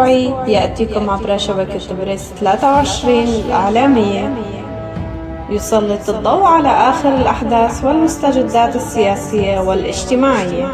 أسبوعي يأتيكم عبر شبكة بريس 23 الإعلامية، يسلط الضوء على آخر الأحداث والمستجدات السياسية والاجتماعية.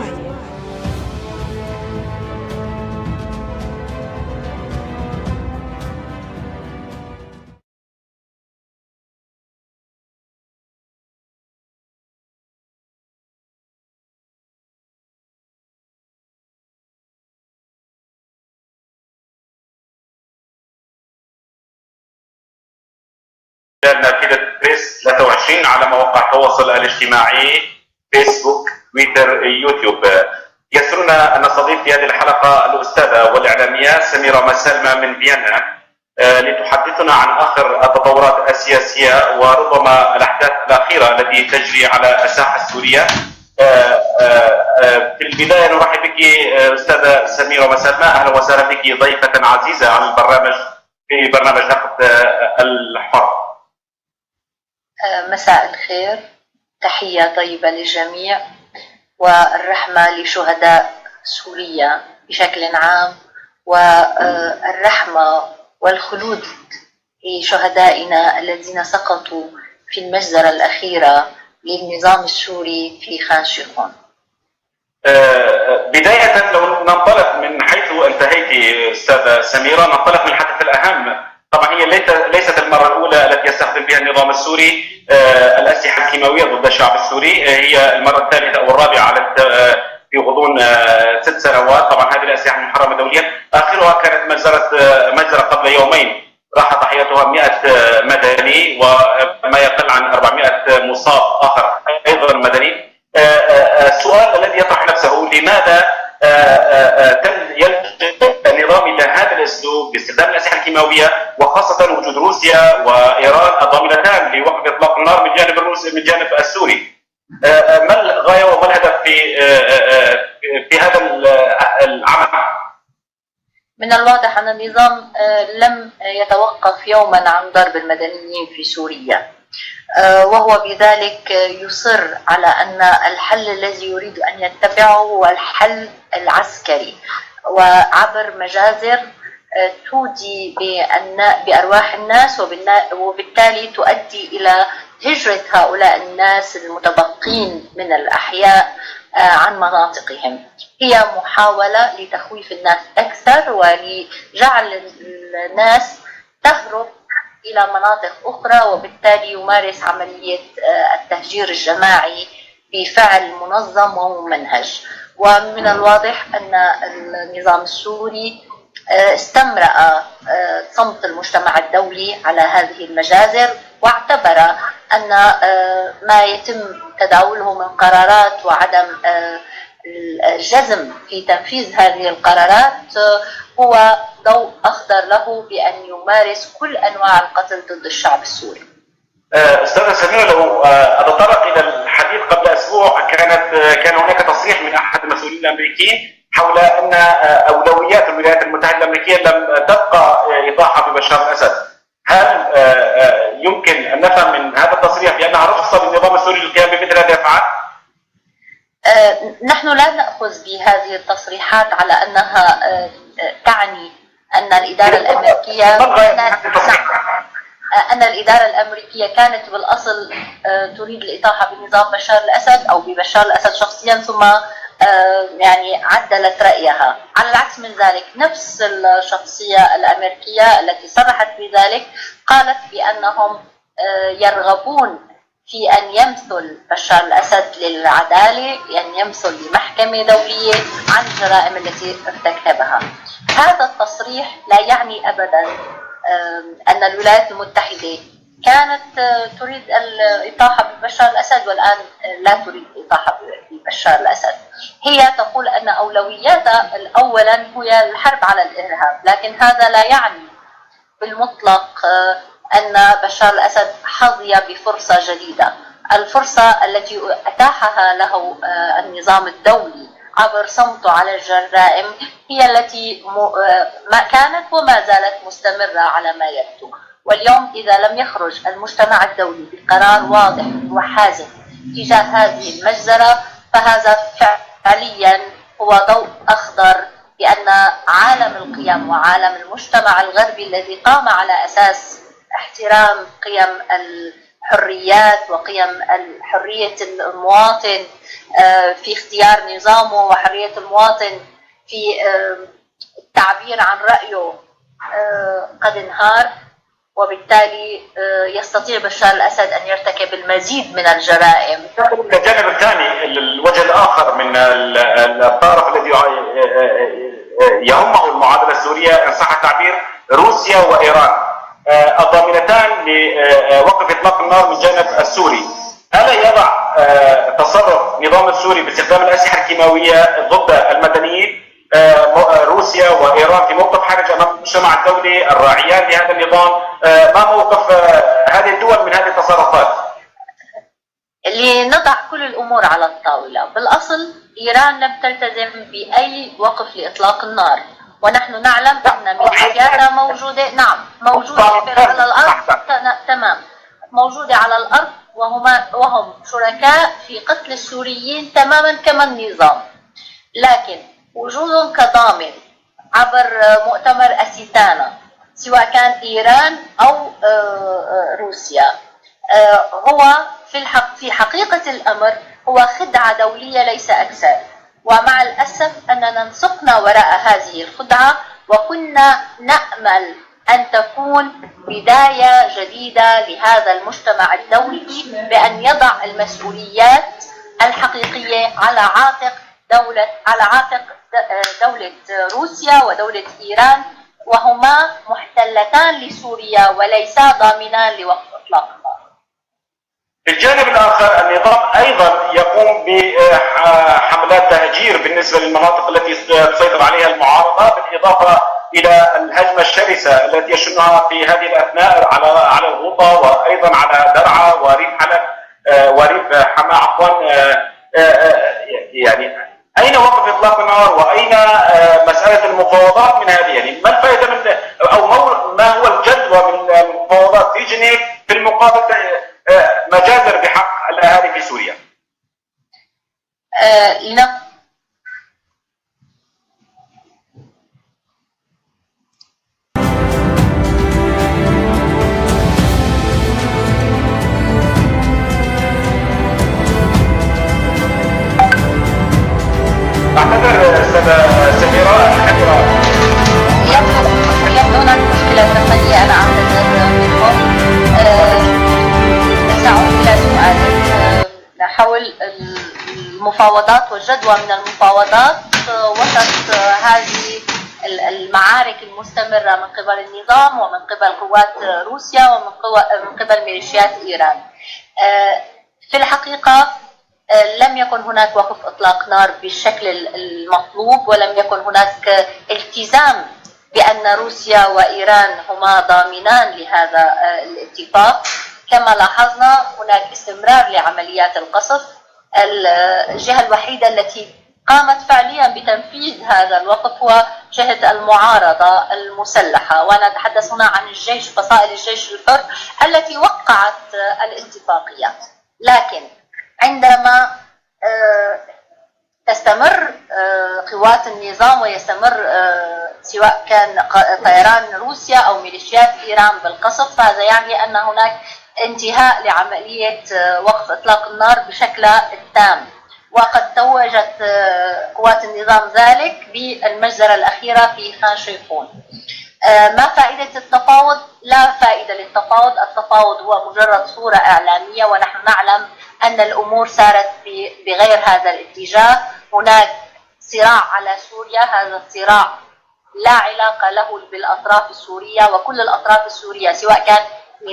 نافذة بريس 23 على مواقع التواصل الاجتماعي فيسبوك، تويتر، يوتيوب. يسرنا أن نستضيف في هذه الحلقة الأستاذة والإعلامية سميرة مسالمة من فيينا لتحدثنا عن آخر التطورات السياسية وربما الأحداث الأخيرة التي تجري على الساحة السورية. في البداية نرحب بك أستاذة سميرة مسالمة، أهلا وسهلا بك ضيفة عزيزة على البرنامج في برنامج نقد الحر. مساء الخير، تحية طيبة للجميع والرحمة لشهداء سوريا بشكل عام، والرحمة والخلود لشهدائنا الذين سقطوا في المجزرة الأخيرة للنظام السوري في خان شيخون. بداية لو ننطلق من حيث انتهيت أستاذة سميرة، ننطلق من الحدث الأهم. طبعا هي ليست المرة الأولى التي يستخدم فيها النظام السوري الأسلحة الكيماوية ضد الشعب السوري، هي المرة الثالثة أو الرابعة في غضون 6 سنوات. طبعا هذه الأسلحة محرمة دوليا، آخرها كانت مجزرة قبل يومين راح ضحيتها 100 مدني وما يقل عن 400 مصاب آخر أيضا مدني. السؤال الذي يطرح نفسه، لماذا يلجأ النظام إلى هذا الأسلوب باستخدام الأسلحة الكيماوية، وخاصة وجود روسيا وإيران الضامنتان لوقف إطلاق النار من جانب السوري؟ ما الغاية وما الهدف في هذا العمل؟ من الواضح أن النظام لم يتوقف يوما عن ضرب المدنيين في سوريا، وهو بذلك يصر على أن الحل الذي يريد أن يتبعه هو الحل العسكري، وعبر مجازر تودي بأرواح الناس وبالتالي تؤدي إلى هجرة هؤلاء الناس المتبقين من الأحياء عن مناطقهم. هي محاولة لتخويف الناس أكثر ولجعل الناس تهرب إلى مناطق أخرى، وبالتالي يمارس عملية التهجير الجماعي بفعل منظم وممنهج. ومن الواضح أن النظام السوري استمرأ صمت المجتمع الدولي على هذه المجازر، واعتبر أن ما يتم تداوله من قرارات وعدم الجزم في تنفيذ هذه القرارات هو ضوء أخضر له بأن يمارس كل أنواع القتل ضد الشعب السوري. أستاذة سميرة، لو أتطرق إلى الحديث قبل أسبوع، كان هناك تصريح من أحد المسؤولين الأمريكيين حول أن أولويات الولايات المتحدة الأمريكية لم تبقى إطاحة ببشار الأسد. هل يمكن أن نفهم من هذا التصريح بأنها رخصة للنظام السوري للقيام بمثل هذه الأفعال؟ نحن لا نأخذ بهذه التصريحات على أنها تعني أن الإدارة الأمريكية كانت بالأصل تريد الإطاحة بنظام بشار الأسد أو ببشار الأسد شخصيا، ثم يعني عدلت رأيها. على العكس من ذلك، نفس الشخصية الأمريكية التي صرحت بذلك قالت بأنهم يرغبون في أن يمثل بشار الأسد للعدالة، أن يمثل لمحكمة دولية عن الجرائم التي ارتكبها. هذا التصريح لا يعني أبدا أن الولايات المتحدة كانت تريد الإطاحة ببشار الأسد والآن لا تريد الإطاحة ببشار الأسد. هي تقول أن أولوياتها أولا هي الحرب على الإرهاب، لكن هذا لا يعني بالمطلق أن بشار الأسد حظي بفرصة جديدة. الفرصة التي أتاحها له النظام الدولي عبر صمته على الجرائم هي التي ما كانت وما زالت مستمرة على ما يبدو. واليوم إذا لم يخرج المجتمع الدولي بقرار واضح وحازم تجاه هذه المجزرة، فهذا فعليا هو ضوء أخضر بأن عالم القيادة القيم وعالم المجتمع الغربي الذي قام على أساس احترام قيم الحريات وقيم حرية المواطن في اختيار نظامه وحرية المواطن في التعبير عن رأيه قد انهار، وبالتالي يستطيع بشار الأسد أن يرتكب المزيد من الجرائم. الجانب الثاني، الوجه الآخر من الطرف الذي يهمه المعادلة السورية إن صح التعبير روسيا وإيران الضامنتان لوقف إطلاق النار من الجانب السوري. ألا يضع تصرف النظام السوري باستخدام الأسلحة الكيماوية ضد المدنيين روسيا وإيران في موقف حرج أمام المجتمع الدولي الراعيان لهذا النظام؟ ما موقف هذه الدول من هذه التصرفات؟ لنضع كل الأمور على الطاولة. بالأصل إيران لم تلتزم بأي وقف لإطلاق النار، ونحن نعلم أن ميليشياتها موجودة، نعم موجودة على الأرض، تمام موجودة على الأرض، وهم شركاء في قتل السوريين تماما كما النظام. لكن وجودهم كضامن عبر مؤتمر أسيتانا سواء كان إيران أو روسيا هو في حقيقة الأمر هو خدعة دولية ليس أكثر. ومع الأسف أننا انسقنا وراء هذه الخدعة، وكنا نأمل أن تكون بداية جديدة لهذا المجتمع الدولي بأن يضع المسؤوليات الحقيقية على عاتق دولة روسيا ودولة إيران، وهما محتلتان لسوريا وليسا ضامنان لوقف إطلاق النار. في الجانب الآخر النظام أيضا يقوم بحملات تهجير بالنسبة للمناطق التي تسيطر عليها المعارضة، بالإضافة إلى الهجمة الشرسة التي يشنها في هذه الأثناء على الغوطة وأيضا على درعا وريف حلب وريف حماة عفوا. يعني أين وقف إطلاق النار وأين مسألة المفاوضات من هذه؟ يعني ما الفائدة من أو ما هو الجدوى من المفاوضات في جنيف في المقابل مجازر بحق الأهالي في سوريا؟ أعتذر أستاذة سميرة يبدو هناك مشكلة تقنية، أنا أعتذر منكم. سأعود إلى سؤالك حول المفاوضات والجدوى من المفاوضات وسط هذه المعارك المستمرة من قبل النظام ومن قبل قوات روسيا ومن قبل ميليشيات إيران. في الحقيقة لم يكن هناك وقف إطلاق نار بالشكل المطلوب، ولم يكن هناك التزام بأن روسيا وإيران هما ضامنان لهذا الاتفاق. كما لاحظنا هناك استمرار لعمليات القصف. الجهة الوحيدة التي قامت فعليا بتنفيذ هذا الوقف هو جهة المعارضة المسلحة، وأنا أتحدث هنا عن الجيش، فصائل الجيش الحر التي وقعت الاتفاقية. لكن عندما تستمر قوات النظام ويستمر سواء كان طيران روسيا أو ميليشيات إيران بالقصف، فهذا يعني أن هناك انتهاء لعملية وقف إطلاق النار بشكلها التام. وقد توجت قوات النظام ذلك بالمجزرة الأخيرة في خان شيخون. ما فائدة التفاوض؟ لا فائدة للتفاوض. التفاوض هو مجرد صورة إعلامية، ونحن نعلم أن الأمور سارت بغير هذا الاتجاه. هناك صراع على سوريا، هذا الصراع لا علاقة له بالأطراف السورية، وكل الأطراف السورية سواء كان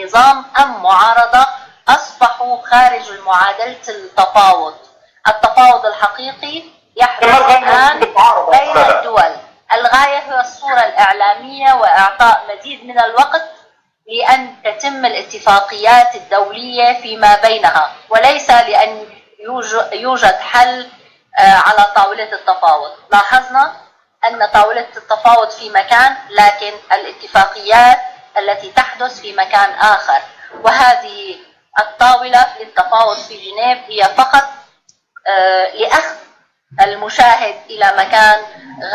نظام أم معارضة أصبحوا خارج معادلة التفاوض. التفاوض الحقيقي يحدث الآن بين الدول. الغاية هي الصورة الإعلامية وإعطاء مزيد من الوقت لأن تتم الاتفاقيات الدولية فيما بينها، وليس لأن يوجد حل على طاولة التفاوض. لاحظنا أن طاولة التفاوض في مكان، لكن الاتفاقيات التي تحدث في مكان آخر، وهذه الطاولة للتفاوض في جنيف هي فقط لأخذ المشاهد إلى مكان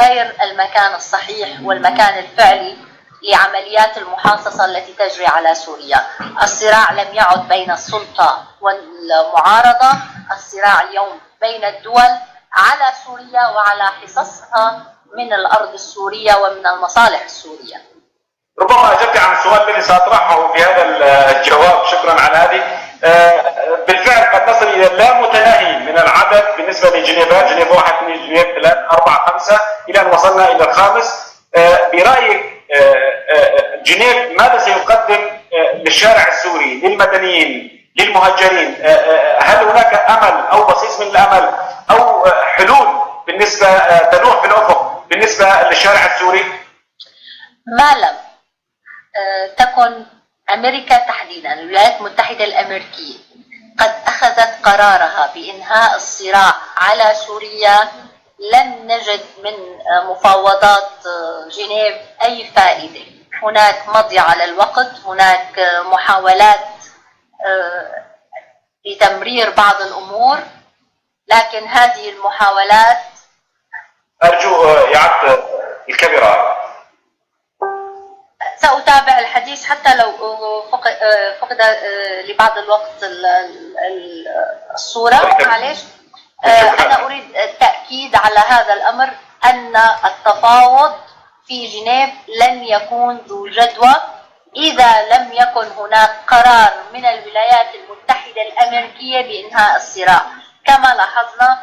غير المكان الصحيح والمكان الفعلي لعمليات المحاصصة التي تجري على سوريا. الصراع لم يعد بين السلطة والمعارضة، الصراع اليوم بين الدول على سوريا وعلى حصصها من الأرض السورية ومن المصالح السورية. ربما أجبت عن السؤال الذي سأطرحه في هذا الجواب، شكرا على هذه. بالفعل قد نصل إلى لا متناهي من العدد بالنسبة لجنيفات، جنيف 1 2 جنيف 3 4 5 إلى أن وصلنا إلى الخامس. برأيك جنيف ماذا سيقدم للشارع السوري، للمدنيين، للمهجرين؟ هل هناك أمل أو بصيص من الأمل أو حلول بالنسبة تلوح في الأفق بالنسبة للشارع السوري؟ ما لم تكن أمريكا تحديدا الولايات المتحدة الأمريكية قد أخذت قرارها بإنهاء الصراع على سوريا، لن نجد من مفاوضات جنيف أي فائدة. هناك مضي على الوقت، هناك محاولات لتمرير بعض الأمور، لكن هذه المحاولات أرجو إعادة الكاميرا. سأتابع الحديث حتى لو فقد لبعض الوقت الصورة. معلش، أنا أريد التأكيد على هذا الأمر، أن التفاوض في جنيف لن يكون ذو جدوى إذا لم يكن هناك قرار من الولايات المتحدة الأمريكية بإنهاء الصراع. كما لاحظنا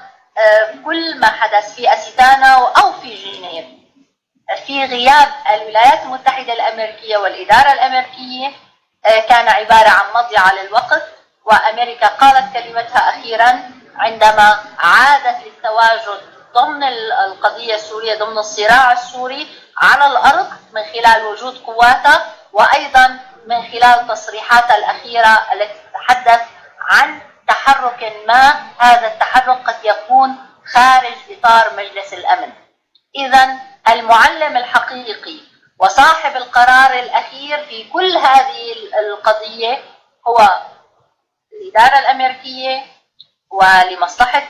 كل ما حدث في أستانا أو في جنيف في غياب الولايات المتحدة الأمريكية والإدارة الأمريكية كان عبارة عن مضي على الوقت، وأمريكا قالت كلمتها أخيرا عندما عادت للتواجد ضمن القضية السورية، ضمن الصراع السوري على الأرض، من خلال وجود قواتها وأيضا من خلال تصريحاتها الأخيرة التي تتحدث عن تحرك ما، هذا التحرك قد يكون خارج إطار مجلس الأمن. إذن المعلم الحقيقي وصاحب القرار الأخير في كل هذه القضية هو الإدارة الأمريكية، ولمصلحة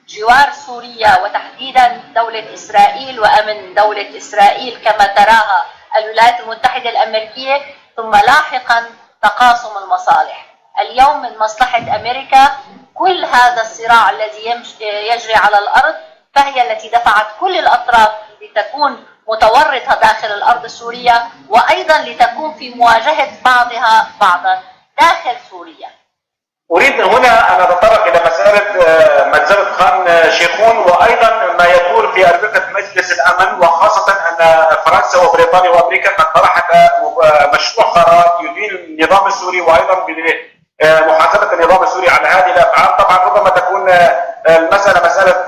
جوار سوريا وتحديدا دولة إسرائيل وأمن دولة إسرائيل كما تراها الولايات المتحدة الأمريكية، ثم لاحقا تقاسم المصالح. اليوم من مصلحة أمريكا كل هذا الصراع الذي يجري على الأرض، فهي التي دفعت كل الأطراف لتكون متورطة داخل الأرض السورية، وأيضا لتكون في مواجهة بعضها بعضا داخل سوريا. أريد هنا أن أتطرق إلى مسألة مجزرة خان شيخون، وأيضا ما يدور في أربقة مجلس الأمن، وخاصة أن فرنسا وبريطانيا وأمريكا قد طرحتا مشروع قرار يدين النظام السوري وأيضا بمحاسبة النظام السوري على هذه الأفعال. طبعا ربما تكون المسألة مسألة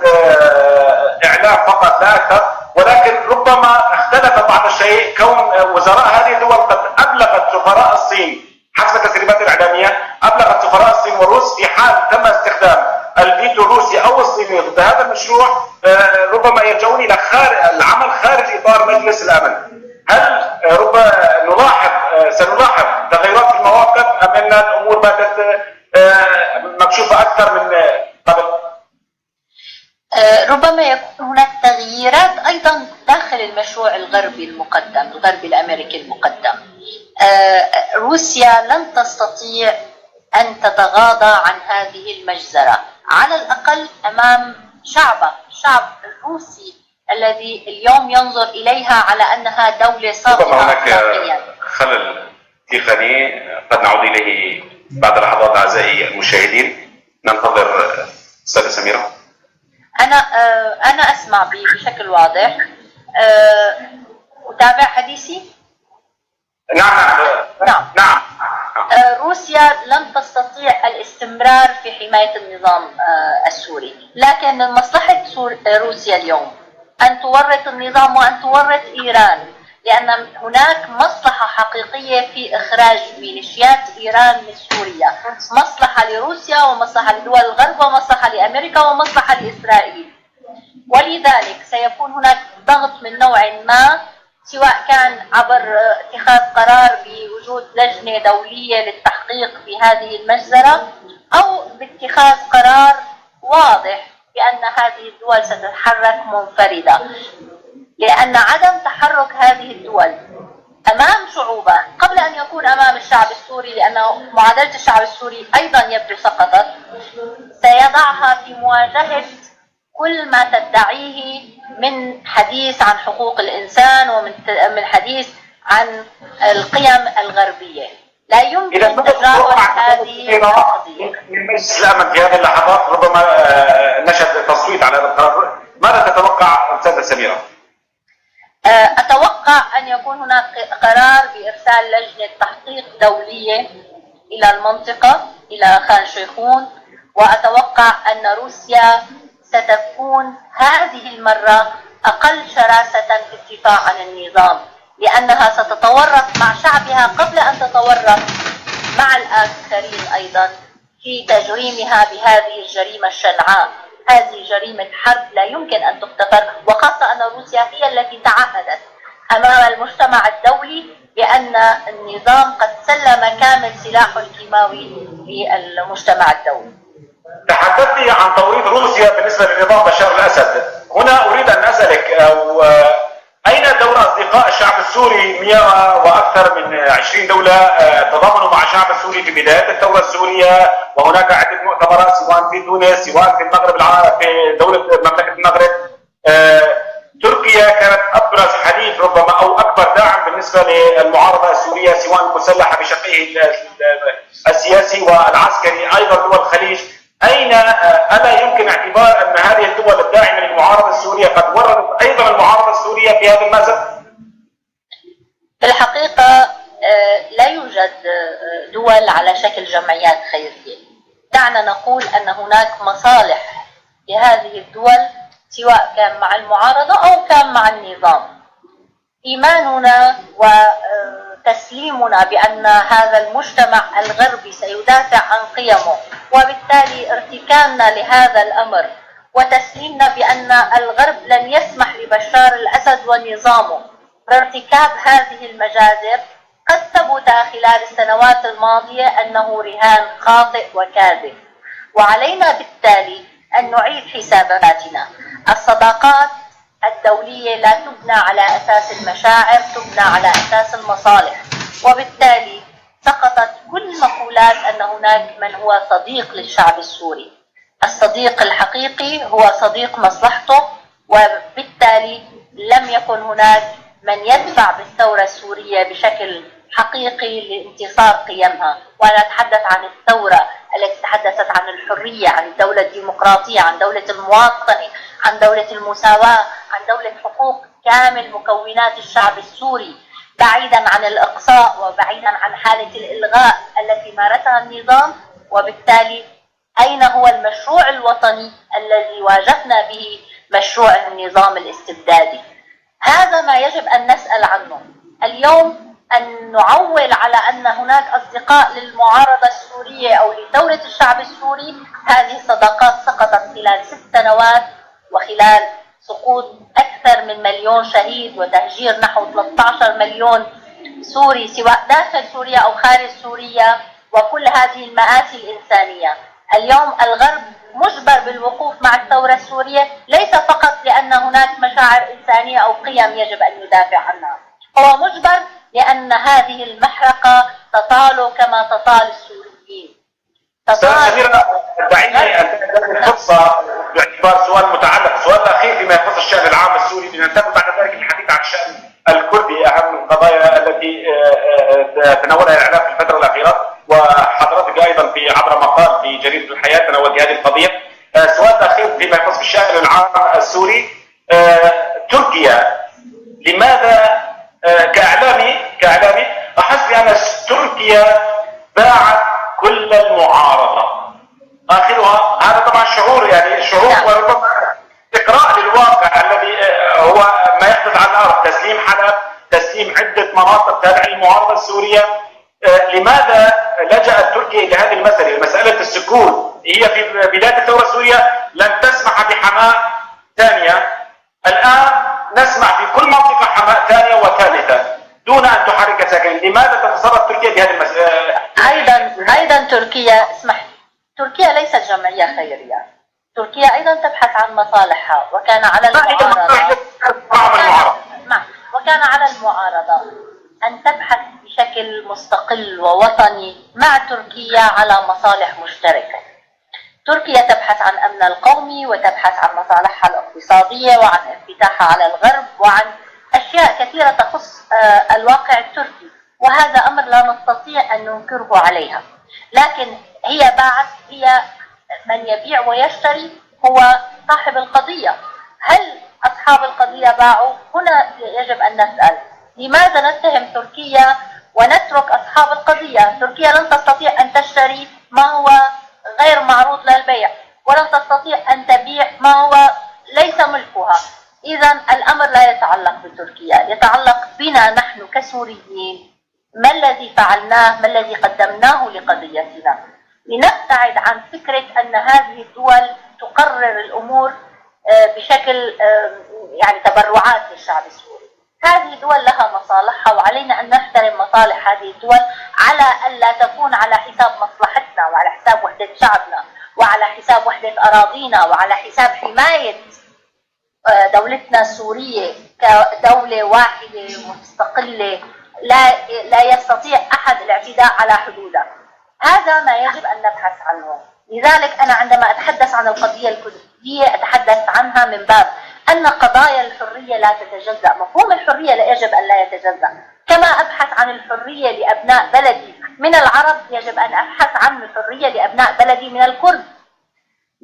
إعلام فقط لا أكثر، ولكن ربما اختلف بعض الشيء كون وزراء هذه الدول قد أبلغت سفراء الصين حسب التسريبات الإعلامية، أبلغت سفراء الصين والروس في حال تم استخدام الفيتو الروسي أو الصيني ضد هذا المشروع ربما يرجعون إلى العمل خارج إطار مجلس الأمن. هل سنلاحظ تغيرات في المواقف أم أن الأمور باتت مكشوفة أكثر من قبل؟ ربما يكون هناك تغييرات أيضا داخل المشروع الغربي المقدم، الغربي الأمريكي المقدم. روسيا لن تستطيع أن تتغاضى عن هذه المجزرة، على الأقل أمام الشعب الروسي الذي اليوم ينظر إليها على أنها دولة صاغرة. هناك خلل تقني قد نعود إليه بعد لحظات أعزائي المشاهدين. ننتظر أستاذة سميرة. أنا أسمع بشكل واضح. أتابع حديثي؟ نعم. روسيا لن تستطيع الاستمرار في حماية النظام السوري، لكن من مصلحة روسيا اليوم أن تورط النظام وأن تورط إيران، لأن هناك مصلحة حقيقية في إخراج ميليشيات إيران من سوريا، مصلحة لروسيا ومصلحة لدول الغرب ومصلحة لأمريكا ومصلحة لإسرائيل. ولذلك سيكون هناك ضغط من نوع ما، سواء كان عبر اتخاذ قرار بوجود لجنة دولية للتحقيق في هذه المجزرة، أو باتخاذ قرار واضح بأن هذه الدول ستتحرك منفردة، لأن عدم تحرك هذه الدول أمام شعوبها قبل أن يكون أمام الشعب السوري، لأنه معادلة الشعب السوري أيضا يبدو سقطت، سيضعها في مواجهة كل ما تدعيه من حديث عن حقوق الإنسان ومن حديث عن القيم الغربية. لا يمكن تجاوز هذه القضية. مجلس الأمن في هذه اللحظات ربما نشد تصويت على هذا القرار، ماذا تتوقع أستاذة سميرة؟ أتوقع أن يكون هناك قرار بإرسال لجنة تحقيق دولية إلى المنطقة، إلى خان شيخون، وأتوقع أن روسيا ستكون هذه المرة أقل شراسة في الدفاع عن النظام، لأنها ستتورط مع شعبها قبل أن تتورط مع الآخرين أيضا في تجريمها بهذه الجريمة الشنعاء. هذه جريمة حرب لا يمكن أن تغتفر، وخاصة أن روسيا هي التي تعهدت أمام المجتمع الدولي بأن النظام قد سلم كامل سلاحه الكيماوي للمجتمع الدولي. تحدثت عن توريط روسيا بالنسبة لنظام بشار الأسد. هنا أريد أن أسألك أين دور أصدقاء الشعب السوري؟ 100 وأكثر من 20 دولة تضامنوا مع الشعب السوري في بداية الثورة السورية، وهناك عدة مؤتمرات سواء في تونس سواء في المغرب في دولة مملكة المغرب. تركيا كانت أبرز حليف ربما أو أكبر داعم بالنسبة للمعارضة السورية سواء المسلحة بشقيه السياسي والعسكري. أيضا دول الخليج، ألا يمكن اعتبار أن هذه الدول الداعمة للمعارضة السورية قد وردت أيضا المعارضة السورية في هذا المأزق؟ في الحقيقة لا يوجد دول على شكل جمعيات خيرية. دعنا نقول أن هناك مصالح لهذه الدول سواء كان مع المعارضة أو كان مع النظام. إيماننا وتسليمنا بأن هذا المجتمع الغربي سيدافع عن قيمه، وبالتالي ارتكاننا لهذا الأمر وتسليمنا بأن الغرب لن يسمح لبشار الأسد ونظامه بارتكاب هذه المجازر قد ثبت خلال السنوات الماضية أنه رهان خاطئ وكاذب. وعلينا بالتالي أن نعيد حساباتنا. الصداقات الدولية لا تبنى على أساس المشاعر، تبنى على أساس المصالح، وبالتالي سقطت كل مقولات أن هناك من هو صديق للشعب السوري. الصديق الحقيقي هو صديق مصلحته، وبالتالي لم يكن هناك من يدفع بالثورة السورية بشكل حقيقي لانتصار قيمها. وأنا أتحدث عن الثورة التي تحدثت عن الحرية، عن الدولة الديمقراطية، عن دولة المواطنة، عن دولة المساواة، عن دولة حقوق كامل مكونات الشعب السوري، بعيدا عن الإقصاء وبعيدا عن حالة الإلغاء التي مارسها النظام. وبالتالي أين هو المشروع الوطني الذي واجهنا به مشروع النظام الاستبدادي؟ هذا ما يجب أن نسأل عنه اليوم. أن نعول على أن هناك أصدقاء للمعارضة السورية أو لثورة الشعب السوري، هذه الصداقات سقطت خلال 6 سنوات، وخلال سقوط أكثر من 1,000,000 شهيد وتهجير نحو 13 مليون سوري سواء داخل سوريا أو خارج سوريا، وكل هذه المآسي الإنسانية. اليوم الغرب مجبر بالوقوف مع الثورة السورية، ليس فقط لأن هناك مشاعر إنسانية أو قيم يجب أن يدافع عنها، هو مجبر لأن هذه المحرقة تطال كما تطال السوريين. سميرة، دعيني أن الفرصة باعتبار سؤال متعلق، السؤال الأخير فيما يخص الشأن العام السوري، لننتقل بعد ذلك الحديث عن الشأن الكردي، أهم القضايا التي تناولها الإعلام في الفترة الأخيرة، وحضرتك أيضا في عبر مقال في جريدة الحياة تناولت هذه القضية. السؤال الأخير فيما يخص الشأن العام السوري، تركيا لماذا كإعلامي أحس بأن تركيا باعت كل المعارضة آخرها؟ هذا طبعا شعور، يعني شعور وربما إقراء للواقع الذي هو ما يحدث على الأرض، تسليم حلب، تسليم عدة مناطق تابعة للمعارضة السورية. لماذا لجأت تركيا إلى هذه المسألة؟ مسألة السكون هي في بداية الثورة السورية لن تسمح بحماة ثانية، الآن نسمع في كل منطقة حماة ثانية وثالثة دون أن تحرك ساكن. لماذا تتصرف تركيا بهذه المسألة؟ أيضا تركيا، اسمح، تركيا ليست جمعية خيرية. تركيا أيضا تبحث عن مصالحها، وكان على المعارضة وكان على المعارضة أن تبحث بشكل مستقل ووطني مع تركيا على مصالح مشتركة. تركيا تبحث عن أمنها القومي، وتبحث عن مصالحها الاقتصادية، وعن انفتاحها على الغرب، وعن أشياء كثيرة تخص الواقع التركي، وهذا أمر لا نستطيع أن ننكره عليها. لكن هي من يبيع ويشتري هو صاحب القضية. هل أصحاب القضية باعوا؟ هنا يجب أن نسأل لماذا نتهم تركيا ونترك أصحاب القضية؟ تركيا لن تستطيع أن تشتري ما هو غير معروض للبيع، ولن تستطيع أن تبيع ما هو ليس ملكها. إذا الأمر لا يتعلق بتركيا، يتعلق بنا نحن كسوريين. ما الذي فعلناه؟ ما الذي قدمناه لقضيتنا؟ لنبتعد عن فكرة أن هذه الدول تقرر الأمور بشكل يعني تبرعات للشعب السوري. هذه الدول لها مصالحها، وعلينا أن نحترم مصالح هذه الدول على ألا تكون على حساب مصلحتنا، وعلى حساب وحدة شعبنا، وعلى حساب وحدة أراضينا، وعلى حساب حماية دولتنا السورية كدولة واحدة مستقلة لا يستطيع أحد الاعتداء على حدودها. هذا ما يجب أن نبحث عنه. لذلك أنا عندما أتحدث عن القضية الكردية أتحدث عنها من باب أن قضايا الحرية لا تتجزأ. مفهوم الحرية لا يجب أن لا يتجزأ. كما أبحث عن الحرية لأبناء بلدي من العرب، يجب أن أبحث عن الحرية لأبناء بلدي من الكرد.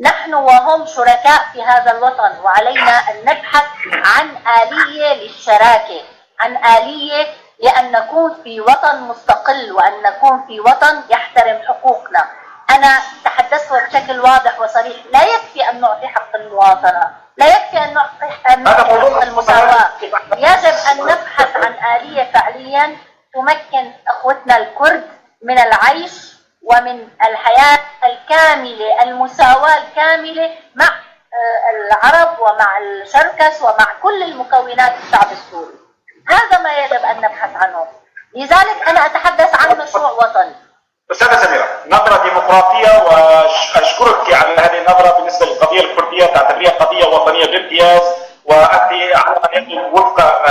نحن وهم شركاء في هذا الوطن، وعلينا أن نبحث عن آلية للشراكة، عن آلية لأن نكون في وطن مستقل، وأن نكون في وطن يحترم حقوقنا. أنا تحدثت بشكل واضح وصريح، لا يكفي أن نعطي حق المواطنة، لا يكفي أن نعطي حق المساواة. يجب أن نبحث عن آلية فعليا تمكن أخوتنا الكرد من العيش ومن الحياة الكاملة، المساواة الكاملة مع العرب ومع الشركس ومع كل المكونات الشعب السوري. هذا ما يجب أن نبحث عنه. لذلك أنا أتحدث عن مشروع وطني. أستاذة سميرة، نظرة ديمقراطية، وأشكرك على هذه النظرة بالنسبة للقضية الكردية، تعتبريها قضية وطنية بامتياز، وأنت على أن يكون وفق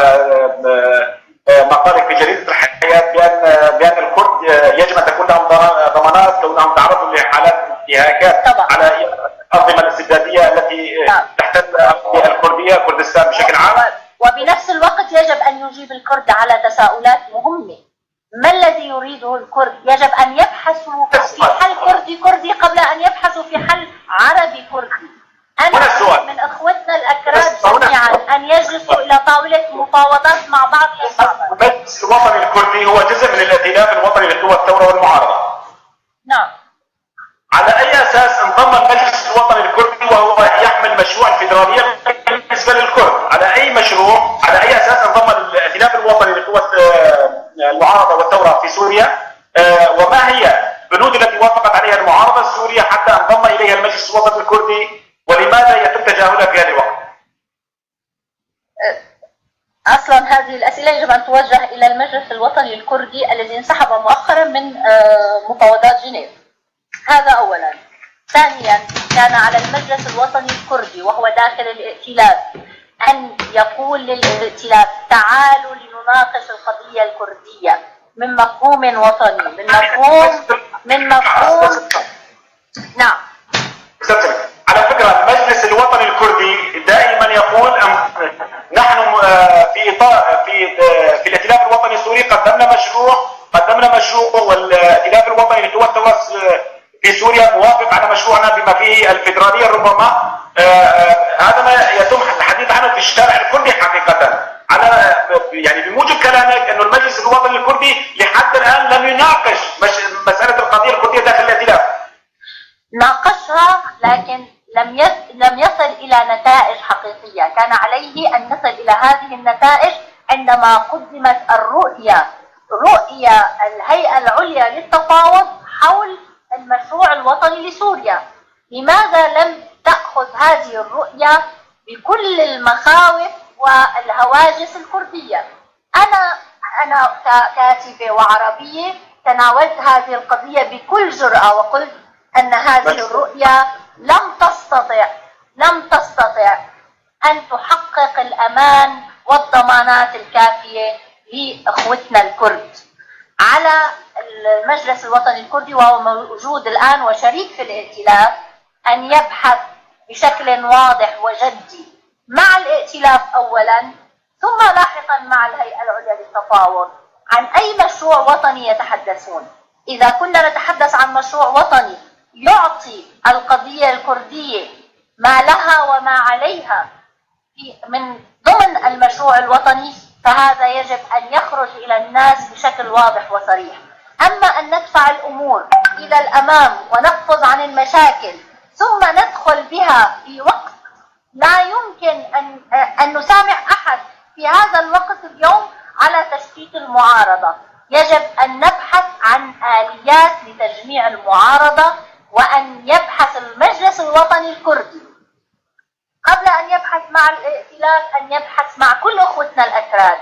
مقالك في جريدة الحياة بأن الكرد يجب أن تكون لهم ضمانات كونهم تعرضوا لحالات انتهاكات على الأنظمة الاستبدادية التي تحتل الكردية كردستان بشكل عام. وبنفس الوقت يجب أن يجيب الكرد على تساؤلات مهمة. ما الذي يريده الكرد؟ يجب أن يبحثوا في حل كردي قبل أن يبحثوا في حل عربي كردي. أنا من أخوتنا الأكراد جميعا أن يجلسوا إلى طاولة مفاوضات مع بعض الأصحاب. المجلس الوطني الكردي هو جزء من الائتلاف الوطني لقوى الثورة والمعارضة. نعم. على أي أساس انضم المجلس الوطني الكردي وهو يحمل مشروع الفيدرالية بالنسبة للكرد؟ على أي مشروع؟ على أي أساس انضم الائتلاف الوطني لقوى المعارضة والثورة في سوريا؟ وما هي البنود التي وافقت عليها المعارضة السورية حتى انضم إليها المجلس الوطني الكردي؟ ولماذا يتم تجاهلها في هذا الوقت؟ أصلا هذه الأسئلة يجب أن توجه إلى المجلس الوطني الكردي الذي انسحب مؤخرا من مفاوضات جنيف. هذا أولا. ثانيا، كان على المجلس الوطني الكردي وهو داخل الائتلاف أن يقول للائتلاف تعالوا لنناقش القضية الكردية من مفهوم وطني، من مفهوم نعم. على فكرة المجلس الوطني الكردي دائما يقول نحن في الائتلاف الوطني السوري قدمنا مشروع والائتلاف الوطني لقوى الثورة في سوريا موافق على مشروعنا بما فيه الفيدرالية. ربما هذا ما يتم الحديث عنه في الشارع الكردي حقيقة. على يعني بموجب كلامك انه المجلس الوطني الكردي لحد الان لم يناقش مسألة القضية الكردية داخل الائتلاف. ناقشها لكن لم يصل إلى نتائج حقيقية. كان عليه أن نصل إلى هذه النتائج عندما قدمت رؤية الهيئة العليا للتفاوض حول المشروع الوطني لسوريا. لماذا لم تأخذ هذه الرؤية بكل المخاوف والهواجس الكردية؟ أنا ككاتبة وعربية تناولت هذه القضية بكل جرأة وقلت أن هذه الرؤية لم تستطع أن تحقق الأمان والضمانات الكافية لإخوتنا الكرد. على المجلس الوطني الكردي، وهو موجود الآن وشريك في الائتلاف، أن يبحث بشكل واضح وجدي مع الائتلاف أولا، ثم لاحقا مع الهيئة العليا للتفاوض، عن أي مشروع وطني يتحدثون. إذا كنا نتحدث عن مشروع وطني يعطي القضية الكردية ما لها وما عليها من ضمن المشروع الوطني، فهذا يجب أن يخرج إلى الناس بشكل واضح وصريح. أما أن ندفع الأمور إلى الأمام ونقفز عن المشاكل ثم ندخل بها في وقت لا يمكن أن نسامع أحد في هذا الوقت اليوم على تشكيك المعارضة. يجب أن نبحث عن آليات لتجميع المعارضة، وأن يبحث المجلس الوطني الكردي قبل أن يبحث مع الائتلاف أن يبحث مع كل أخوتنا الأكراد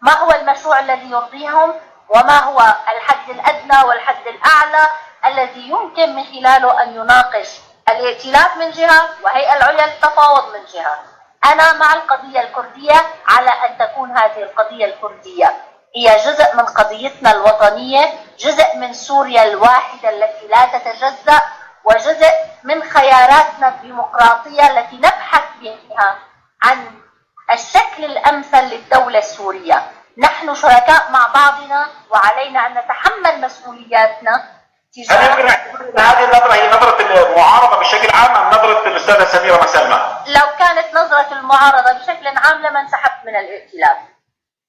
ما هو المشروع الذي يرضيهم، وما هو الحد الأدنى والحد الأعلى الذي يمكن من خلاله أن يناقش الائتلاف من جهة وهيئة العليا للتفاوض من جهة. أنا مع القضية الكردية على أن تكون هذه القضية الكردية هي جزء من قضيتنا الوطنية، جزء من سوريا الواحدة التي لا تتجزأ، وجزء من خياراتنا الديمقراطية التي نبحث بها عن الشكل الأمثل للدولة السورية. نحن شركاء مع بعضنا، وعلينا أن نتحمل مسؤولياتنا تجاه. هل يمكن أن هذه النظرة هي نظرة المعارضة بشكل عام أم نظرة الأستاذة سميرة مسلمة؟ لو كانت نظرة المعارضة بشكل عام لما انسحبت من الائتلاف،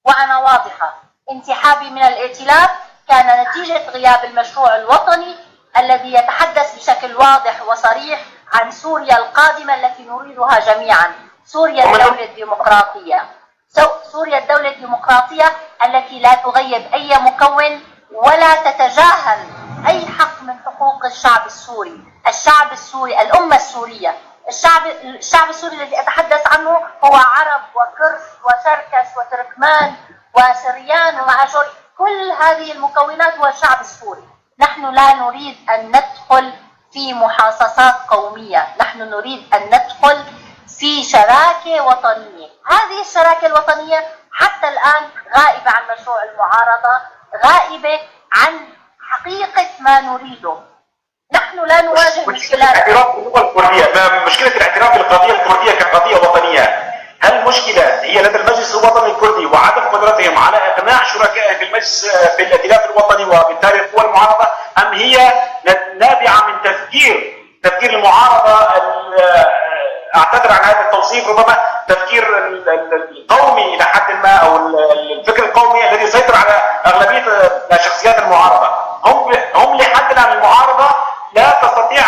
وأنا واضحة، انسحابي من الائتلاف كان نتيجة غياب المشروع الوطني الذي يتحدث بشكل واضح وصريح عن سوريا القادمة التي نريدها جميعا، سوريا الدولة الديمقراطية. سوريا الدولة الديمقراطية التي لا تغيب أي مكون ولا تتجاهل أي حق من حقوق الشعب السوري. الشعب السوري، الأمة السورية، الشعب السوري الذي أتحدث عنه هو عرب وكرد وشركس وتركمان وسريان وأشور، كل هذه المكونات هو الشعب السوري. نحن لا نريد أن ندخل في محاصصات قومية، نحن نريد أن ندخل في شراكة وطنية. هذه الشراكة الوطنية حتى الآن غائبة عن مشروع المعارضة، غائبة عن حقيقة ما نريده. نحن لا نواجه مشكلات. مشكلة الاعتراف بالقضية الكردية كقضية وطنية، هل المشكلة هي لدى المجلس الوطني الكردي وعدم قدرتهم على إقناع شركائهم في المجلس في الائتلاف الوطني وبالتالي القوى المعارضة، أم هي نابعة من تفكير المعارضة، أعتذر عن هذا التوصيف، ربما تفكير القومي إلى حد ما، أو الفكر القومي الذي يسيطر على أغلبية شخصيات المعارضة؟ هم لحد الآن المعارضة لا تستطيع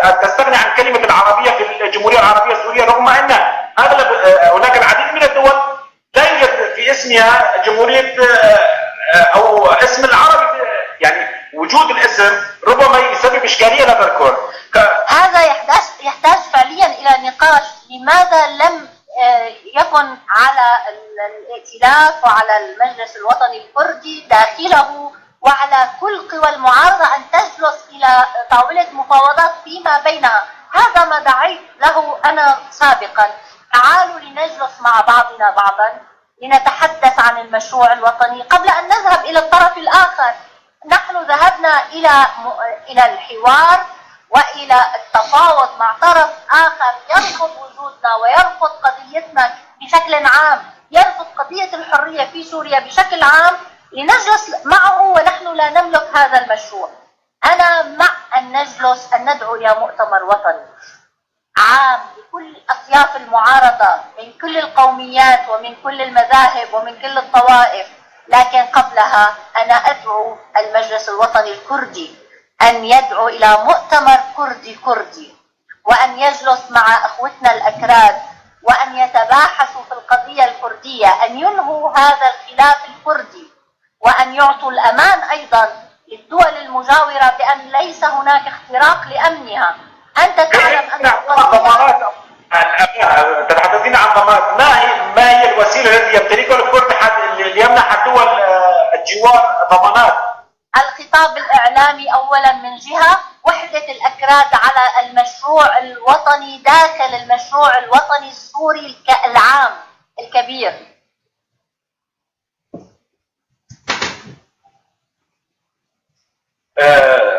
أن تستغني عن كلمة العربية في الجمهورية العربية السورية، رغم أن هناك العديد من الدول لا يوجد في اسمها جمهورية أو اسم العربي، يعني وجود الاسم ربما يسبب إشكالية لدى الكل. هذا يحتاج فعليا إلى نقاش. لماذا لم يكن على الائتلاف وعلى المجلس الوطني الكردي داخله وعلى كل قوى المعارضة أن تجلس إلى طاولة مفاوضات فيما بينها؟ هذا ما دعيت له أنا سابقا. تعالوا لنجلس مع بعضنا بعضا لنتحدث عن المشروع الوطني قبل أن نذهب إلى الطرف الآخر. نحن ذهبنا إلى الحوار وإلى التفاوض مع طرف آخر يرفض وجودنا ويرفض قضيتنا بشكل عام، يرفض قضية الحرية في سوريا بشكل عام، لنجلس معه ونحن لا نملك هذا المشروع. أنا مع أن نجلس أن ندعو إلى مؤتمر وطني عام لكل أطياف المعارضة من كل القوميات ومن كل المذاهب ومن كل الطوائف، لكن قبلها أنا أدعو المجلس الوطني الكردي أن يدعو إلى مؤتمر كردي وأن يجلس مع أخوتنا الأكراد وأن يتباحثوا في القضية الكردية، أن ينهوا هذا الخلاف الكردي، وأن يعطوا الأمان أيضا للدول المجاورة بأن ليس هناك اختراق لأمنها. أنت تعلم أن تتحدثين عن ضمانات، ما هي الوسيلة التي يمتلكها الكرد ليمنح الدول الجوار ضمانات؟ الخطاب الإعلامي أولا من جهة، وحدة الأكراد على المشروع الوطني داخل المشروع الوطني السوري العام الكبير.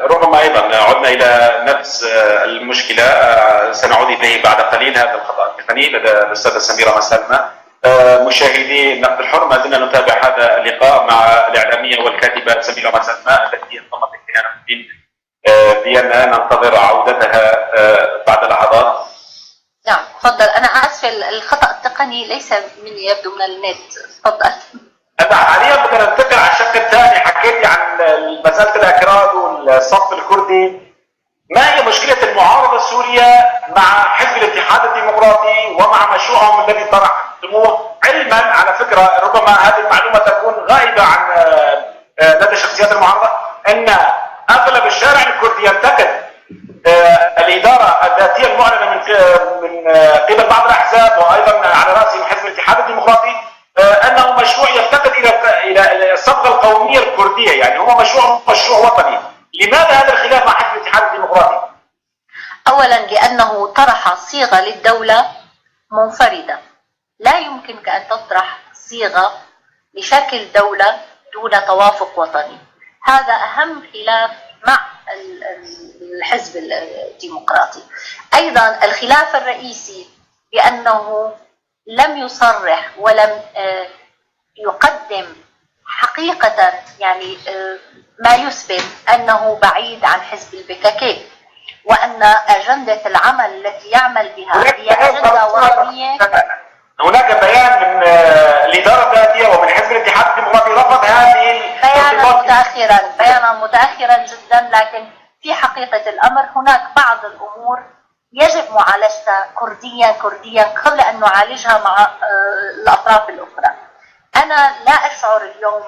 ربما ايضا عدنا الى نفس المشكله، سنعود اليه بعد قليل. هذا الخطا التقني لدى الاستاذه سميره مسلمه. مشاهدي النقد الحر، ما زلنا نتابع هذا اللقاء مع الاعلاميه والكاتبه سميره مسلمه التي انضمت لكيان الدين فيينا. ننتظر عودتها بعد لحظات. نعم تفضل. انا اسفه، الخطا التقني ليس من يبدو من النت. تفضل. أنا حاليا بدنا ننتقل على الشق الثاني. حكيتي عن مسألة الأكراد والصف الكردي. ما هي مشكلة المعارضة السورية مع حزب الاتحاد الديمقراطي ومع مشروعهم الذي طرحتموه، علما على فكرة ربما هذه المعلومة تكون غائبة عن لدى شخصيات المعارضة، أن أغلب الشارع الكردي ينتقد الإدارة الذاتية المعلنة من قبل بعض الأحزاب وأيضا على رأسهم حزب الاتحاد الديمقراطي انه مشروع يفتقد الى الصبغه القوميه الكرديه، يعني هو مشروع وطني. لماذا هذا الخلاف مع حزب الاتحاد الديمقراطي؟ اولا لانه طرح صيغه للدوله منفرده، لا يمكنك ان تطرح صيغه لشكل دوله دون توافق وطني. هذا اهم خلاف مع الحزب الديمقراطي. ايضا الخلاف الرئيسي بانه لم يصرح ولم يقدم حقيقة يعني ما يثبت أنه بعيد عن حزب البككي، وأن أجندة العمل التي يعمل بها هي أجندة وطنية. هناك بيان من الإدارة الذاتية ومن حزب الاتحاد الديمقراطي رفض هذه بيانا متأخرا جدا، لكن في حقيقة الأمر هناك بعض الأمور يجب معالجتها كرديا قبل أن نعالجها مع الأطراف الأخرى. أنا لا أشعر اليوم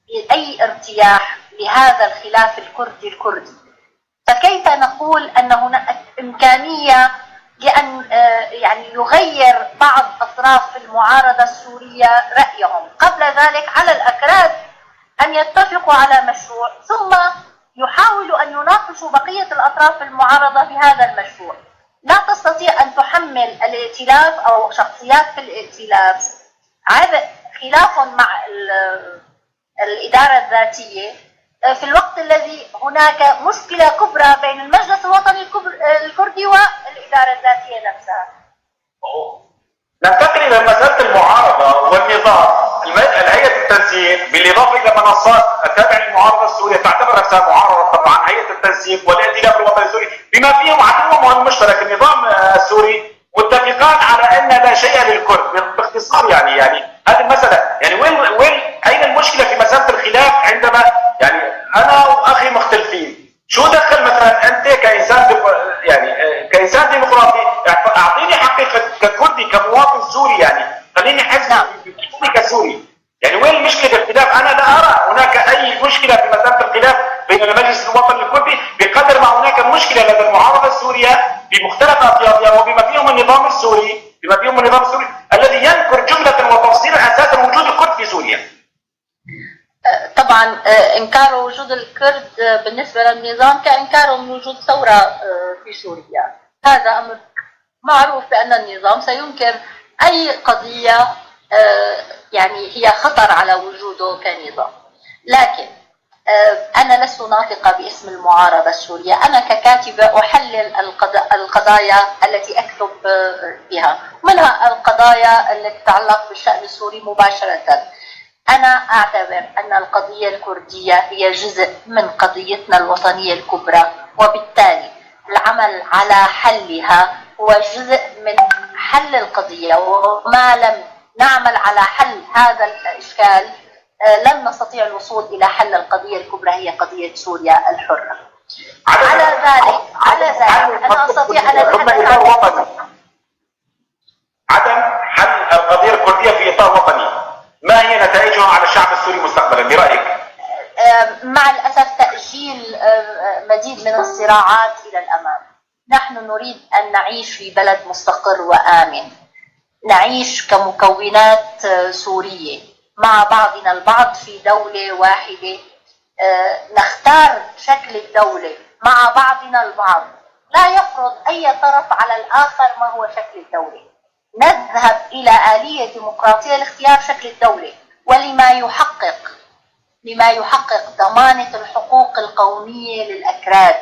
بأي ارتياح لهذا الخلاف الكردي، فكيف نقول أن هناك إمكانية لأن يعني يغير بعض أطراف المعارضة السورية رأيهم؟ قبل ذلك على الأكراد أن يتفقوا على مشروع ثم يحاولوا أن يناقشوا بقية الأطراف المعارضة في هذا المشروع. لا تستطيع أن تحمل الائتلاف أو شخصيات في الائتلاف عبء خلاف مع الإدارة الذاتية في الوقت الذي هناك مشكلة كبرى بين المجلس الوطني الكردي والإدارة الذاتية نفسها. ننتقل إلى مسألة المعارضة والنظام. الهيئة التنسيق بالإضافة إلى منصات التابعة للمعارضة السورية تعتبر نفسها معارضة طبعا هيئة التنسيق والائتلاف الوطني السوري، بما فيهم عدوهم مشترك النظام السوري، متفقان على أن لا شيء للكرد. باختصار يعني هذه المسألة يعني أين المشكلة في مسألة الخلاف عندما يعني أنا وأخي مختلفين؟ شو دخل مثلا أنت كإنسان ديمقراطي أعطيني حقيقة ككردي كمواطن سوري، يعني خليني أحس كسوري. يعني وين المشكلة في الاختلاف؟ أنا لا أرى هناك أي مشكلة في مسألة الخلاف بين المجلس الوطني الكردي بقدر ما هناك مشكلة لدى المعارضة السورية بمختلف أطيافها وبما فيهم النظام السوري الذي ينكر جملة وتفصيلا أساسا وجود الكرد في سوريا. طبعا إنكار وجود الكرد بالنسبة للنظام كإنكاره من وجود ثورة في سوريا. هذا أمر معروف بأن النظام سينكر أي قضية يعني هي خطر على وجوده كنظام. لكن أنا لست ناطقة باسم المعارضة السورية، أنا ككاتبة أحلل القضايا التي أكتب بها، منها القضايا التي تتعلق بالشأن السوري مباشرة. أنا أعتبر أن القضية الكردية هي جزء من قضيتنا الوطنية الكبرى، وبالتالي العمل على حلها هو جزء من حل القضية، وما لم نعمل على حل هذا الإشكال لن نستطيع الوصول إلى حل القضية الكبرى هي قضية سوريا الحرة. على ذلك أنا أستطيع أن أتحدث عن عدم حل القضية الكردية في إطار وطني. ما هي نتائجها على الشعب السوري مستقبلا برأيك؟ مع الأسف تأجيل مزيد من الصراعات إلى الأمام. نحن نريد أن نعيش في بلد مستقر وآمن، نعيش كمكونات سورية مع بعضنا البعض في دولة واحدة، نختار شكل الدولة مع بعضنا البعض، لا يفرض أي طرف على الآخر ما هو شكل الدولة. نذهب إلى آلية ديمقراطية لاختيار شكل الدولة، ولما يحقق ضمانة الحقوق القومية للأكراد.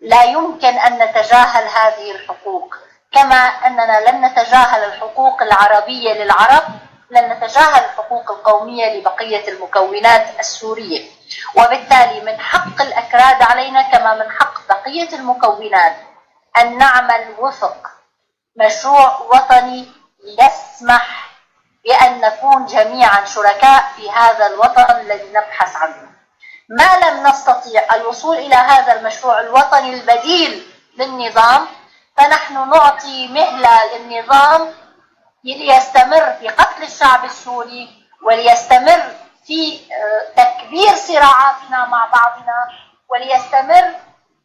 لا يمكن أن نتجاهل هذه الحقوق، كما أننا لن نتجاهل الحقوق العربية للعرب، لن نتجاهل الحقوق القومية لبقية المكونات السورية. وبالتالي من حق الأكراد علينا كما من حق بقية المكونات أن نعمل وفق مشروع وطني يسمح بأن نكون جميعا شركاء في هذا الوطن الذي نبحث عنه. ما لم نستطيع الوصول إلى هذا المشروع الوطني البديل للنظام، فنحن نعطي مهلة للنظام ليستمر في قتل الشعب السوري، وليستمر في تكبير صراعاتنا مع بعضنا، وليستمر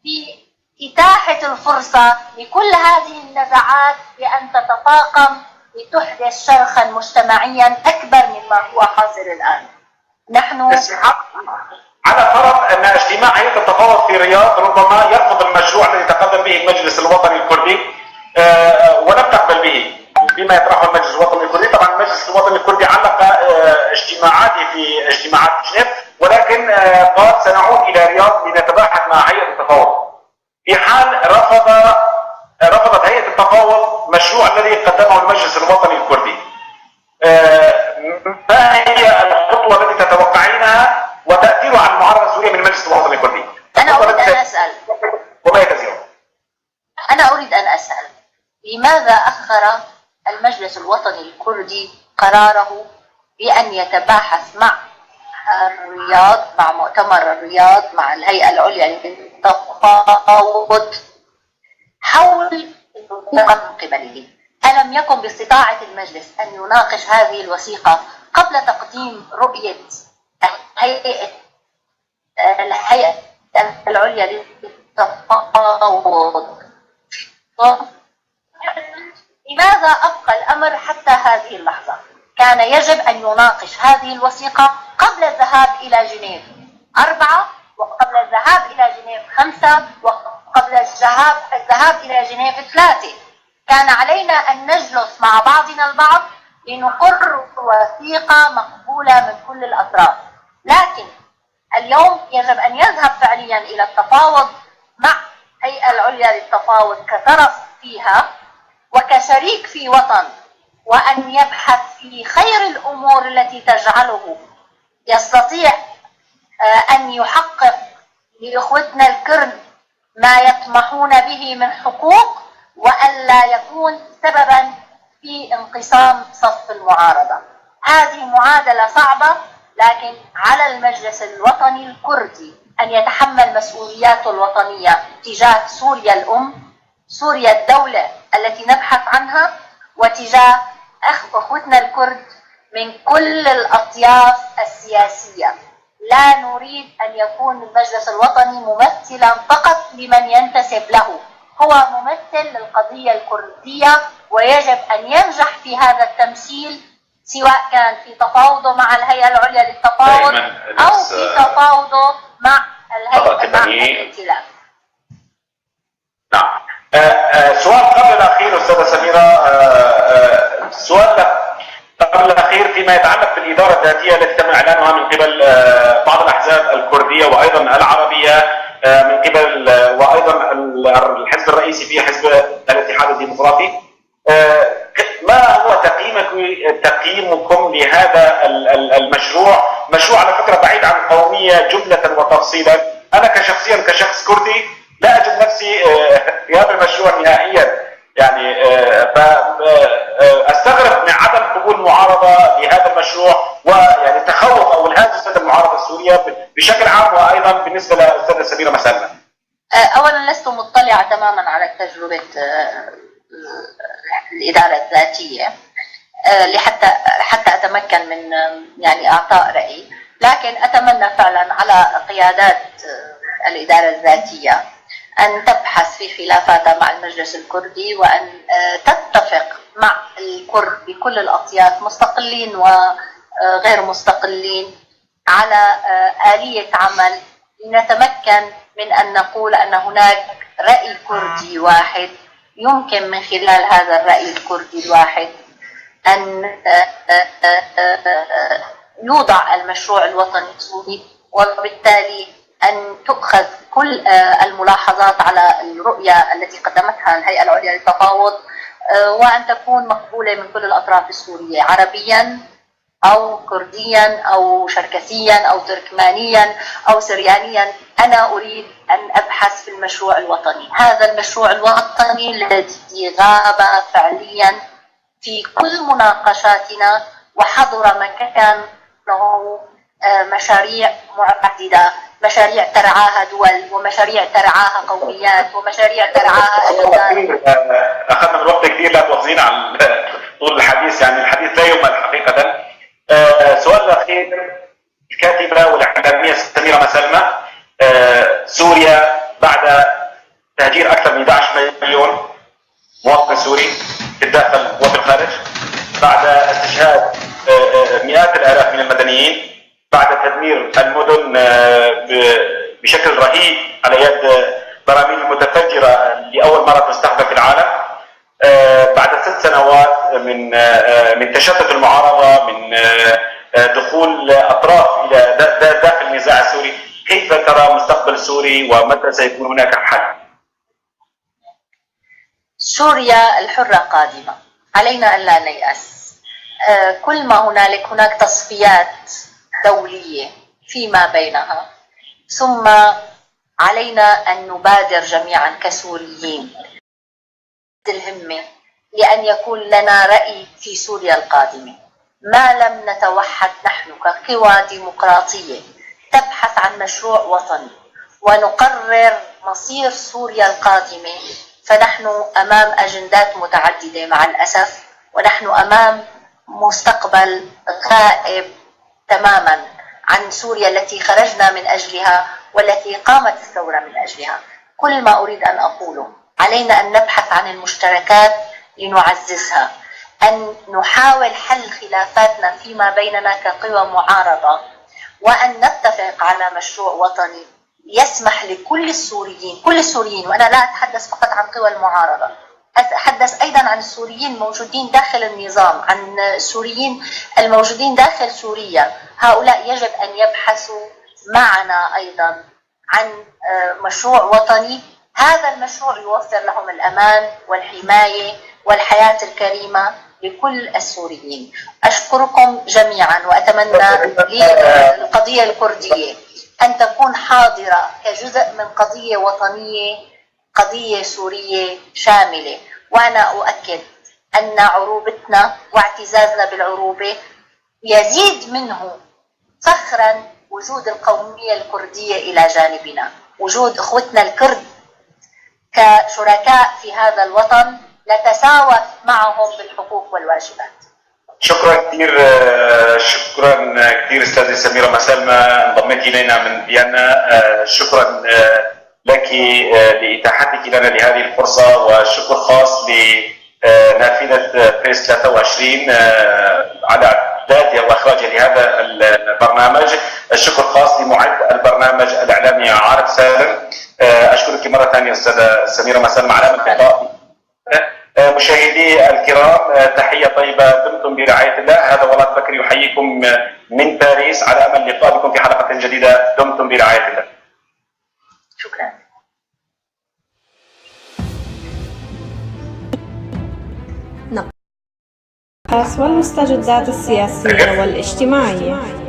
في إتاحة الفرصة لكل هذه النزاعات بأن تتفاقم لتحدث شرخا مجتمعيا أكبر مما هو حاصل الآن. نحن على فرض أن اجتماع هيئة التفاوض في الرياض ربما يرفض المشروع الذي تقدم به المجلس الوطني الكردي ولم تقبل به بما يطرحه المجلس الوطني الكردي. طبعا المجلس الوطني الكردي علق اجتماعاته في اجتماعات جنيف، ولكن قال سنعود إلى الرياض لنتباحث مع هيئة التفاوض. في حال رفضت هيئة التفاوض مشروع الذي قدمه المجلس الوطني الكردي، ما هي الخطوة التي تتوقعينها وتأثير على المعارضة السورية من المجلس الوطني الكردي؟ أنا أريد أن أسأل، وما يتزيون؟ أنا أريد أن أسأل لماذا أخر المجلس الوطني الكردي قراره بأن يتباحث مع الرياض، مع مؤتمر الرياض، مع الهيئة العليا للتفاوض حول من قبله؟ ألم يكن باستطاعة المجلس أن يناقش هذه الوثيقة قبل تقديم رؤية الهيئة العليا للتفاوض؟ لماذا أبقى الأمر حتى هذه اللحظة؟ كان يجب أن يناقش هذه الوثيقة قبل الذهاب إلى جنيف 4، وقبل الذهاب إلى جنيف 5، وقبل الذهاب إلى جنيف 3. كان علينا أن نجلس مع بعضنا البعض لنقر وثيقة مقبولة من كل الأطراف. لكن اليوم يجب أن يذهب فعليا إلى التفاوض مع الهيئة العليا للتفاوض كطرف فيها وكشريك في وطن، وأن يبحث في خير الأمور التي تجعله يستطيع أن يحقق لإخوتنا الكرد ما يطمحون به من حقوق، وأن لا يكون سببا في انقسام صف المعارضة. هذه معادلة صعبة، لكن على المجلس الوطني الكردي أن يتحمل مسؤولياته الوطنية تجاه سوريا الأم، سوريا الدولة التي نبحث عنها، وتجاه أخوتنا الكرد من كل الأطياف السياسية. لا نريد أن يكون المجلس الوطني ممثلا فقط لمن ينتسب له، هو ممثل للقضية الكردية، ويجب أن ينجح في هذا التمثيل، سواء كان في تفاوضه مع الهيئة العليا للتفاوض أو في تفاوضه مع الائتلاف. نعم. سؤال قبل الأخير أستاذة سميرة، سؤال قبل الأخير فيما يتعلق بالإدارة الذاتية التي تم إعلانها من قبل بعض الأحزاب الكردية وأيضا العربية من قبل وأيضا الحزب الرئيسي فيه حزب الاتحاد الديمقراطي. ما هو تقييمكم لهذا المشروع؟ مشروع على فكرة بعيد عن القومية جملة وتفصيلا. أنا كشخص كردي لا أجد نفسي في هذا المشروع نهائيا، يعني أستغرب من عدم قبول المعارضة لهذا المشروع، ويعني تخوف أو الهاجس لدى المعارضة السورية بشكل عام، وأيضا بالنسبة للأستاذة سميرة مسلمة. أولا لست مطلعة تماما على تجربة الإدارة الذاتية حتى أتمكن من يعني إعطاء رأي، لكن أتمنى فعلا على قيادات الإدارة الذاتية أن تبحث في خلافاتها مع المجلس الكردي، وأن تتفق مع الكرد بكل الأطياف مستقلين وغير مستقلين على آلية عمل لنتمكن من أن نقول أن هناك رأي كردي واحد، يمكن من خلال هذا الرأي الكردي الواحد أن يوضع المشروع الوطني السوري، وبالتالي أن تؤخذ كل الملاحظات على الرؤية التي قدمتها الهيئة العليا للتفاوض، وأن تكون مقبولة من كل الأطراف السورية، عربيا أو كرديا أو شركسيا أو تركمانيا أو سريانيا. أنا أريد أن أبحث في المشروع الوطني، هذا المشروع الوطني الذي غاب فعليا في كل مناقشاتنا وحضر مكان له مشاريع معددة، مشاريع ترعاها دول، ومشاريع ترعاها قوميات، ومشاريع ترعاها أجندات. أخذنا من وقت كثير، لا تؤاخذينا عن طول الحديث، يعني الحديث لا يمل حقيقة. سؤال الأخير، الكاتبة والإعلامية سميرة مسلمة، سوريا بعد تهجير أكثر من 11 مليون مواطن سوري في الداخل وفي الخارج، بعد استشهاد مئات الآلاف من المدنيين، بعد تدمير المدن بشكل رهيب على يد براميل المتفجرة لأول مرة تستخدم في العالم، بعد 6 سنوات من تشتت المعارضة، من دخول أطراف إلى داخل النزاع السوري، كيف ترى مستقبل سوري ومتى سيكون هناك حل؟ سوريا الحرة قادمة، علينا أن لا نيأس. كل ما هناك تصفيات دولية فيما بينها، ثم علينا أن نبادر جميعا كسوريين الهمة لأن يكون لنا رأي في سوريا القادمة. ما لم نتوحد نحن كقوى ديمقراطية تبحث عن مشروع وطني ونقرر مصير سوريا القادمة، فنحن أمام أجندات متعددة مع الأسف، ونحن أمام مستقبل غائب تماما عن سوريا التي خرجنا من أجلها والتي قامت الثورة من أجلها. كل ما أريد أن أقوله، علينا أن نبحث عن المشتركات لنعززها، أن نحاول حل خلافاتنا فيما بيننا كقوى معارضة، وأن نتفق على مشروع وطني يسمح لكل السوريين، وأنا لا أتحدث فقط عن قوى المعارضة، أتحدث أيضا عن السوريين الموجودين داخل النظام، عن السوريين الموجودين داخل سوريا. هؤلاء يجب أن يبحثوا معنا أيضا عن مشروع وطني. هذا المشروع يوفر لهم الأمان والحماية والحياة الكريمة لكل السوريين. أشكركم جميعا، وأتمنى للقضية الكردية أن تكون حاضرة كجزء من قضية وطنية، قضية سورية شاملة. وأنا أؤكد أن عروبتنا واعتزازنا بالعروبة يزيد منه فخرا وجود القومية الكردية إلى جانبنا، وجود إخوتنا الكرد كشركاء في هذا الوطن نتساوى معهم بالحقوق والواجبات. شكرا كثير استاذة سميرة مسلمة، انضميتي الينا من فيينا. شكرا لك لاتاحتك لنا لهذه الفرصه، وشكر خاص لنافذه بريس 23 على اعدادها واخراجها لهذا البرنامج. الشكر خاص لمعد البرنامج الاعلامي عارف سالم. اشكرك مره ثانيه استاذه سميرة مسلمة على اللقاء. مشاهدي الكرام، تحية طيبة، دمتم برعاية الله. هذا ولاد بكر يحييكم من باريس، على أمل اللقاء بكم في حلقة جديدة. دمتم برعاية الله. شكرا. والمستجدات السياسية والاجتماعية.